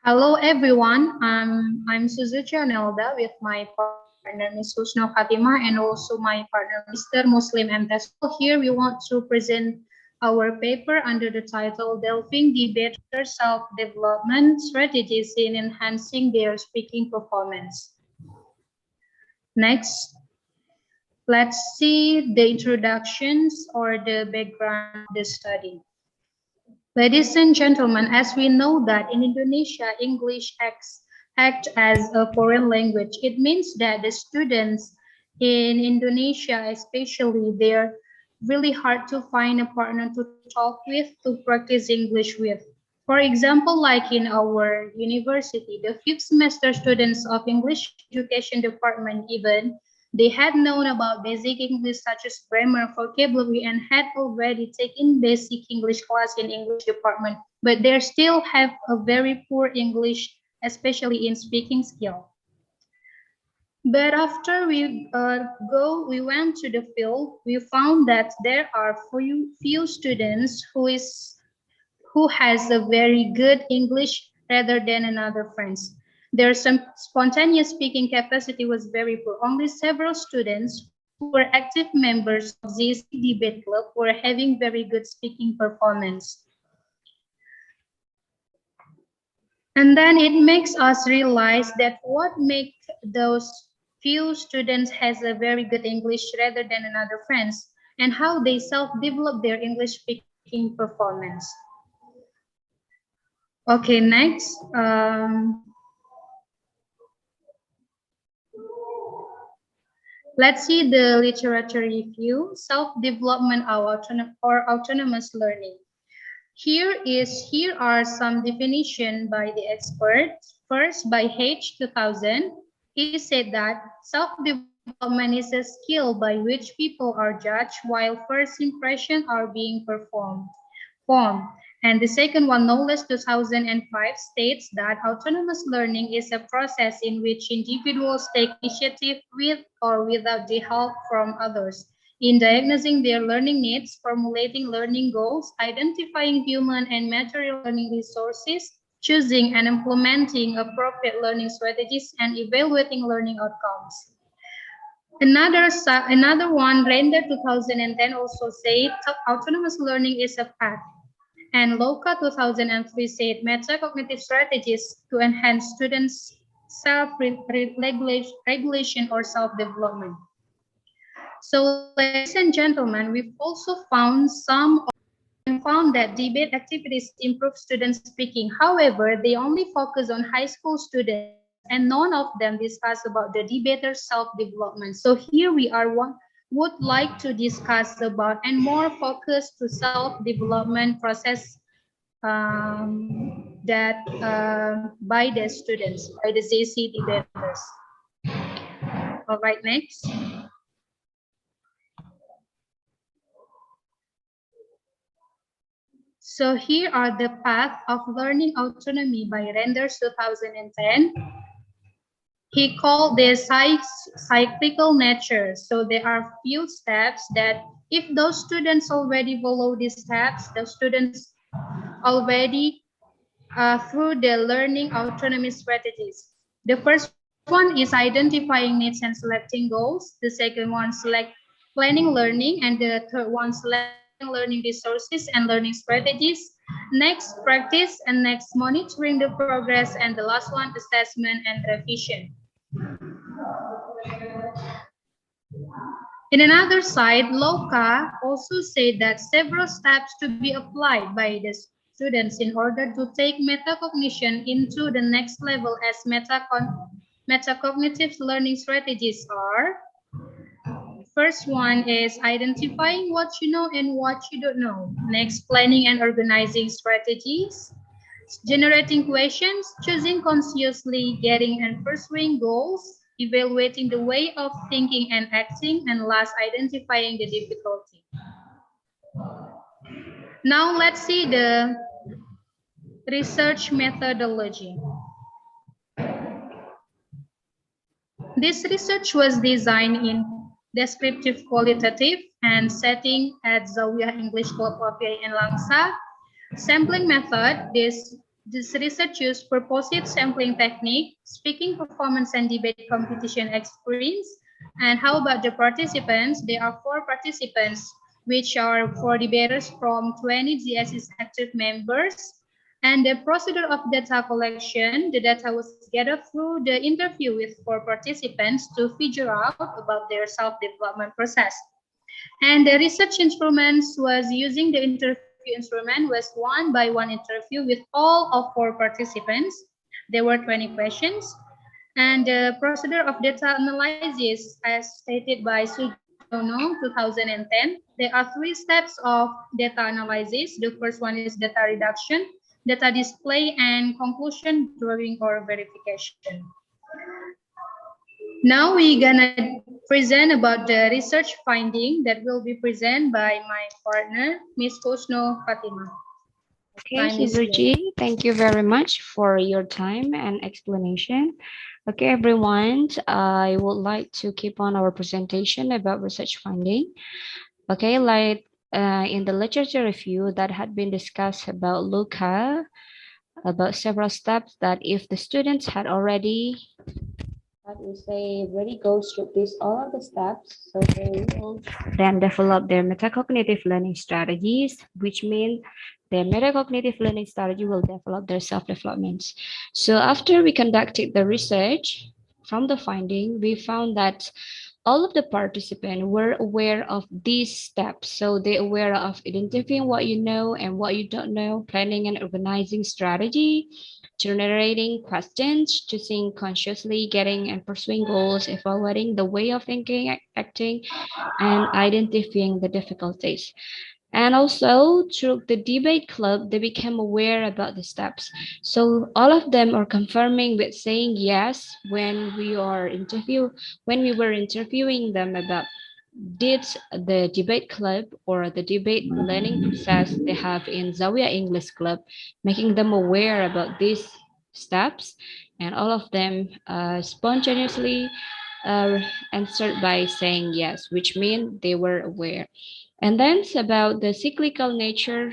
Hello everyone, I'm Suzuki Anelda with my partner Ms. Husnul Khatimah and also my partner Mr. Muslim Mtasul. Here we want to present our paper under the title Delving the Better Self-Development Strategies in Enhancing Their Speaking Performance. Next, let's see the introductions or the background of the study. Ladies and gentlemen, as we know that in Indonesia, English act as a foreign language. It means that the students in Indonesia, especially, they're really hard to find a partner to talk with, to practice English with. For example, like in our university, the fifth semester students of English education department even they had known about basic English such as grammar, vocabulary, and had already taken basic English class in English department, but they still have a very poor English, especially in speaking skill. But after we went to the field, we found that there are few students who has a very good English rather than another friends. Their spontaneous speaking capacity was very poor. Only several students who were active members of ZC Debate Club were having very good speaking performance. And then it makes us realize that what makes those few students has a very good English rather than another friends and how they self-develop their English speaking performance. Okay, next. Let's see the literature review, self-development or autonomous learning. Here are some definition by the expert. First, by H. 2000, he said that self-development is a skill by which people are judged while first impressions are being formed. And the second one, Knowledge 2005, states that autonomous learning is a process in which individuals take initiative with or without the help from others in diagnosing their learning needs, formulating learning goals, identifying human and material learning resources, choosing and implementing appropriate learning strategies, and evaluating learning outcomes. Another one, Render 2010 also said autonomous learning is a path. And Loka 2003 said metacognitive strategies to enhance students' self-regulation or self-development. So, ladies and gentlemen, we've also found that debate activities improve student speaking. However, they only focus on high school students, and none of them discuss about the debater self-development. So here would like to discuss about and more focus to self-development process that by the students, by the ZC debaters. All right, next. So here are the path of learning autonomy by Renders 2010. He called this cyclical nature. So there are few steps that if those students already follow these steps, the students already through the learning autonomy strategies. The first one is identifying needs and selecting goals. The second one, planning learning. And the third one, selecting learning resources and learning strategies. Next, practice. And next, monitoring the progress. And the last one, assessment and revision. In another side, Loka also said that several steps to be applied by the students in order to take metacognition into the next level as metacognitive learning strategies are. First one is identifying what you know and what you don't know. Next, planning and organizing strategies. Generating questions, choosing consciously, getting and pursuing goals, evaluating the way of thinking and acting, and last, identifying the difficulty. Now let's see the research methodology. This research was designed in descriptive, qualitative, and setting at Zawiyah English Club of IAIN Langsa. Sampling method, This research used purposive sampling technique, speaking performance and debate competition experience. And how about the participants? There are 4 participants, which are 4 debaters from 20 GSE's active members. And the procedure of data collection, the data was gathered through the interview with 4 participants to figure out about their self-development process. And the research instruments was using the interview instrument was one-by-one interview with all of 4 participants. There were 20 questions. And the procedure of data analysis, as stated by Sujono, 2010, there are 3 steps of data analysis. The first one is data reduction, data display, and conclusion drawing or verification. Now we're gonna present about the research finding that will be presented by my partner, Ms. Husnul Khatimah. Okay, Hizuji, thank you very much for your time and explanation. Okay, everyone, I would like to keep on our presentation about research finding. Okay, like in the literature review that had been discussed about Luca, about several steps that if the students had already, what we say, already go through this all of the steps, so they will then develop their metacognitive learning strategies, which means their metacognitive learning strategy will develop their self-development. So after we conducted the research, from the finding, we found that all of the participants were aware of these steps. So they're aware of identifying what you know and what you don't know, planning and organizing strategy, generating questions, choosing consciously, getting and pursuing goals, evaluating the way of thinking, acting, and identifying the difficulties. And also through the debate club, they became aware about the steps. So all of them are confirming with saying yes when we were interviewing them about did the debate club or the debate learning process they have in Zawiya English Club, making them aware about these steps, and all of them spontaneously answered by saying yes, which means they were aware. And then it's about the cyclical nature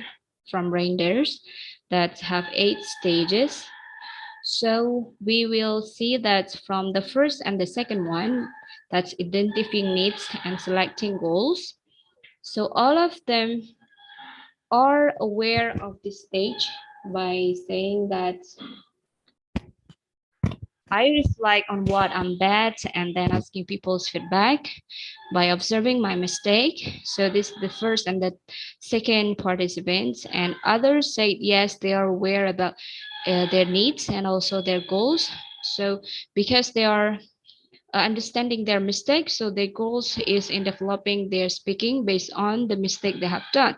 from reindeers that have 8 stages. So we will see that from the first and the second one, that's identifying needs and selecting goals. So all of them are aware of this stage by saying that I reflect on what I'm bad and then asking people's feedback by observing my mistake. So this is the first and the second participants, and others say yes, they are aware about their needs and also their goals. So because they are understanding their mistakes, so their goals is in developing their speaking based on the mistake they have done.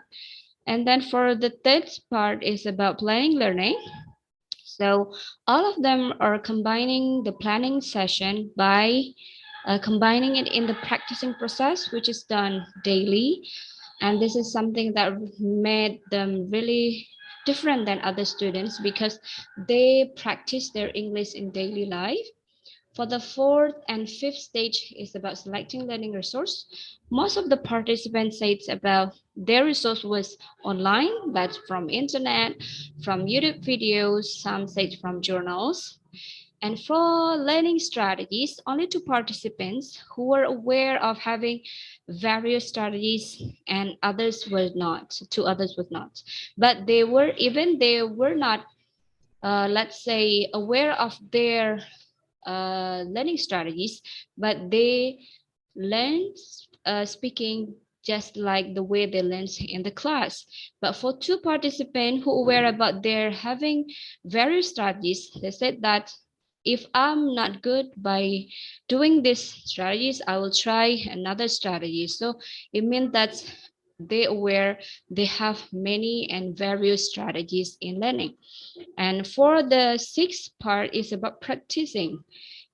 And then for the third part is about planning learning. So all of them are combining the planning session by combining it in the practicing process, which is done daily. And this is something that made them really different than other students because they practice their English in daily life. For the fourth and fifth stage is about selecting learning resource. Most of the participants say it's about their resource was online, that's from internet, from YouTube videos, some say it's from journals. And for learning strategies, only 2 participants who were aware of having various strategies and others were not, 2 others were not. But they were not, let's say, aware of their learning strategies, but they learned speaking just like the way they learned in the class. But for 2 participants who were about their having various strategies, they said that if I'm not good by doing these strategies, I will try another strategy. So it means that they aware they have many and various strategies in learning. And for the sixth part is about practicing.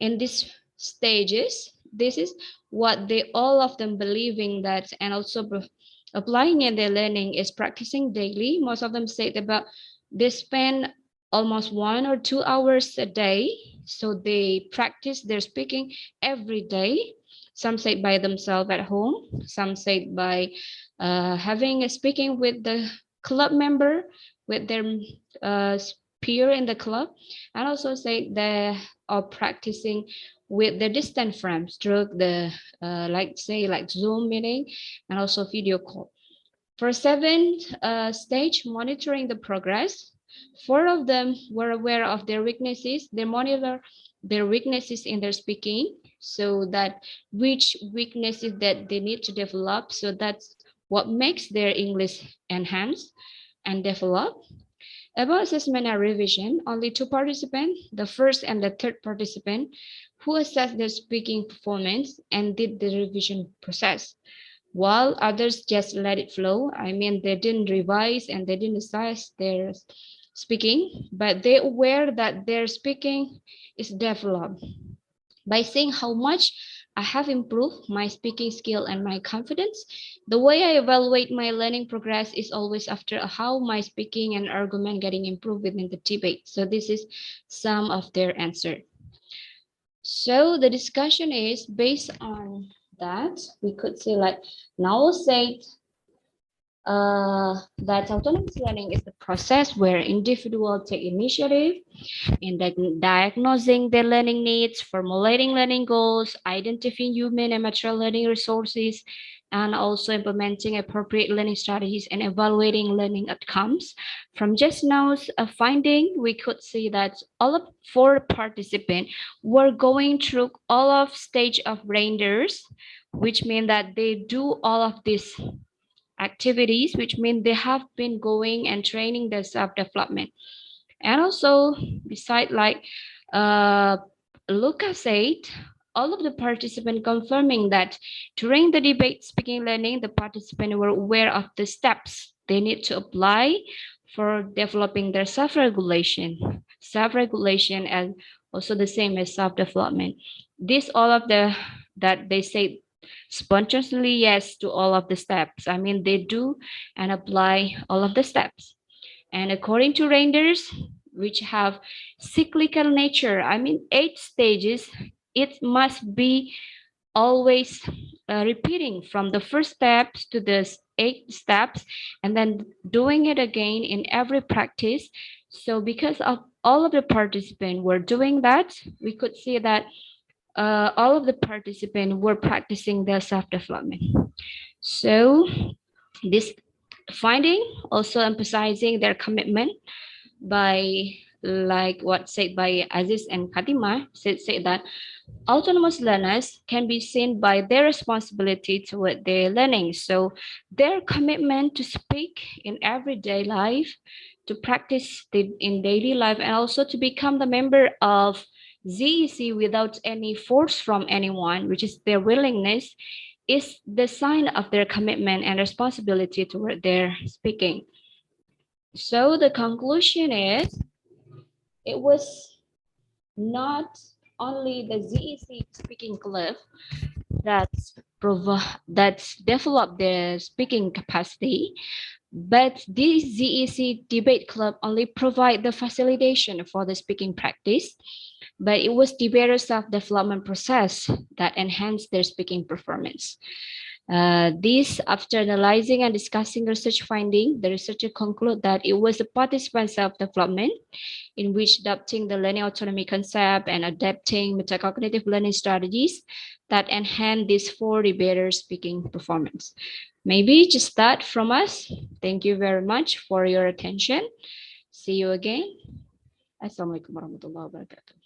In these stages, this is what they all of them believing that, and also applying in their learning is practicing daily. Most of them said about they spend almost 1 or 2 hours a day. So they practice their speaking every day. Some say by themselves at home. Some say by having a speaking with the club member, with their peer in the club, and also say they are practicing with the distant friends through the like say like Zoom meeting and also video call. For seventh stage, monitoring the progress. Four of them were aware of their weaknesses. They monitor their weaknesses in their speaking, so that which weaknesses that they need to develop. So that's what makes their English enhance and develop. About assessment and revision, only two participants, the first and the third participant, who assessed their speaking performance and did the revision process, while others just let it flow. I mean, they didn't revise and they didn't assess their speaking, but they aware that their speaking is developed. By seeing how much I have improved my speaking skill and my confidence, the way I evaluate my learning progress is always after how my speaking and argument getting improved within the debate. So this is some of their answer. So the discussion is based on that. We could say like now said that autonomous learning is the process where individuals take initiative in diagnosing their learning needs, formulating learning goals, identifying human and material learning resources, and also implementing appropriate learning strategies and evaluating learning outcomes. From just now's finding, we could see that all of four participants were going through all of stage of renders, which mean that they do all of these activities, which mean they have been going and training their self-development. And also, beside like Luca said, all of the participants confirming that during the debate speaking learning, the participants were aware of the steps they need to apply for developing their self-regulation, and also the same as self-development. This all of the that they say spontaneously yes to all of the steps. I mean, they do and apply all of the steps. And according to renders, which have cyclical nature, I mean, 8 stages, it must be always repeating from the first steps to the 8 steps and then doing it again in every practice. So because of all of the participants were doing that, we could see that all of the participants were practicing their self-development. So this finding also emphasizing their commitment by like what said by Aziz and Khatimah said that autonomous learners can be seen by their responsibility toward their learning. So their commitment to speak in everyday life, to practice in daily life, and also to become the member of ZEC without any force from anyone, which is their willingness, is the sign of their commitment and responsibility toward their speaking. So the conclusion is, it was not only the ZEC speaking club that's developed their speaking capacity, but this ZEC debate club only provide the facilitation for the speaking practice, but it was debaters' self-development process that enhanced their speaking performance. This, after analyzing and discussing research finding, the researcher conclude that it was the participant self-development in which adopting the learning autonomy concept and adapting metacognitive learning strategies that enhance these 4 debaters' speaking performance. Maybe just that from us. Thank you very much for your attention. See you again. Assalamualaikum warahmatullahi wabarakatuh.